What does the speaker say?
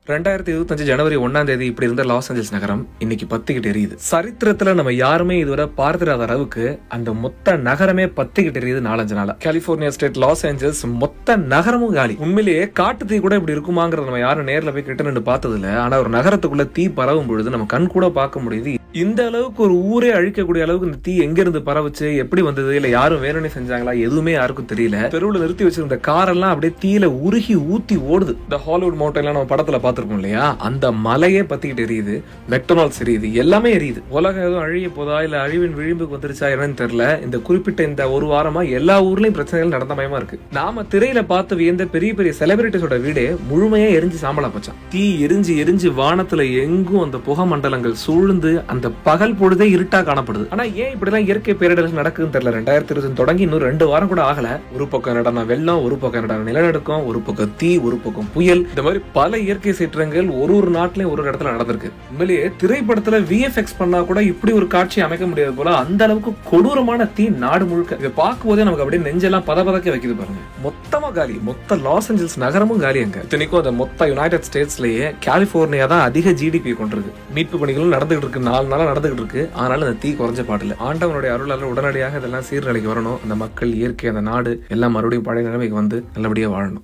2025 ஜனவரி 1ஆம் தேதி இப்படி இருந்த லாஸ் ஏஞ்சல்ஸ் நகரம் இன்னைக்கு பத்திக்கிட்டு எரியுது. சரித்திரத்துல நம்ம யாருமே இதுவரை பார்த்திராத அளவுக்கு அந்த மொத்த நகரமே பத்திக்கிட்டு எரியுது 4-5 நாளா. கலிபோர்னியா ஸ்டேட் லாஸ் ஏஞ்சல்ஸ் மொத்த நகரமும் காலி. உண்மையிலேயே காட்டு தீ கூட இப்படி இருக்குமாங்கிறத நம்ம யாரும் நேர்ல போய் கிட்ட நின்று பார்த்தது இல்ல. ஆனா ஒரு நகரத்துக்குள்ள தீ பரவும் பொழுது நம்ம கண் கூட பார்க்க முடியுது. இந்த அளவுக்கு ஒரு ஊரே அழிக்கக்கூடிய அளவுக்கு இந்த தீ எங்க இருந்து பரவுச்சு, எப்படி வந்தது, இல்ல யாரும் வேணும்னே செஞ்சாங்களா, எதுவுமே யாருக்கும் தெரியல. தெருவுல நிறுத்தி வச்சிருந்த காரெல்லாம் அப்படியே தீயில உருகி ஊத்தி ஓடுது. இந்த ஹாலிவுட் மவுண்டைன்லாம் நம்ம படத்துல பார்த்திருக்கோம் இல்லையா, அந்த மலையே பத்திக்கிட்டு எரியுது, மெக்டொனால்ட்ஸ் எரியுது, எல்லாமே எரியுது. உலகம் எதுவும் அழிய போதா இல்ல அழிவின் விளிம்புக்கு வந்துருச்சா என்னன்னு தெரியல. இந்த குறிப்பிட்ட இந்த ஒரு வாரமா எல்லா ஊர்லயும் பிரச்சனைகள் நடந்த மயமா இருக்கு. நாம திரையில பார்த்து வியந்த பெரிய பெரிய செலிபிரிட்டிஸோட வீடே முழுமையா எரிஞ்சு சாம்பலா போச்சான். தீ எரிஞ்சு எரிஞ்சு வானத்துல எங்கும் அந்த புகை மண்டலங்கள் சூழ்ந்து அந்த பகல் பொழுதே இருட்டா காணப்படுது. ஆனா ஏன் இப்படி எல்லாம் இயற்கை பேரிடர்கள் நடக்குதுன்னு தெரியல. 2020 தொடங்கி இன்னும் 2 வாரம் கூட ஆகல. ஒரு பக்கம் நடன வெள்ளம், ஒரு பக்கம் நடன நிலநடுக்கம், ஒரு பக்கம் தீ, ஒரு பக்கம் புயல், இந்த மாதிரி பல இயற்கை சீற்றங்கள் ஒரு நாட்டிலையும் ஒரு இடத்துல நடந்திருக்கு. உண்மையிலேயே திரைப்படத்துல VFX பண்ணா கூட இப்படி ஒரு காட்சி அமைக்க முடியாது போல. அந்த அளவுக்கு கொடூரமான தீ நாடு முழுக்க. இதை பார்க்கும் போதே நமக்கு அப்படியே நெஞ்செல்லாம் பதபதக்க வைக்குது பாருங்க. மொத்தமா காலி, மொத்த லாஸ் ஏஞ்சல்ஸ் நகரமும் காலி. அங்க இத்தனைக்கும் அந்த மொத்த யுனைடெட் ஸ்டேட்ஸ்லயே கலிபோர்னியா தான் அதிக GDP கொண்டிருக்கு. மீட்பு பணிகளும் நடந்துகிட்டு இருக்கு, 4 நாளா நடந்துகிட்டு இருக்கு. ஆனாலும் அந்த தீ குறைஞ்ச பாடல. ஆண்டவனுடைய அருளால உடனடியாக இதெல்லாம் சீர்நிலைக்கு வரணும். அந்த மக்கள், இயற்கை, அந்த நாடு எல்லாம் மறுபடியும் பழைய நிலைமைக்கு வந்து நல்லபடியா வாழணும்.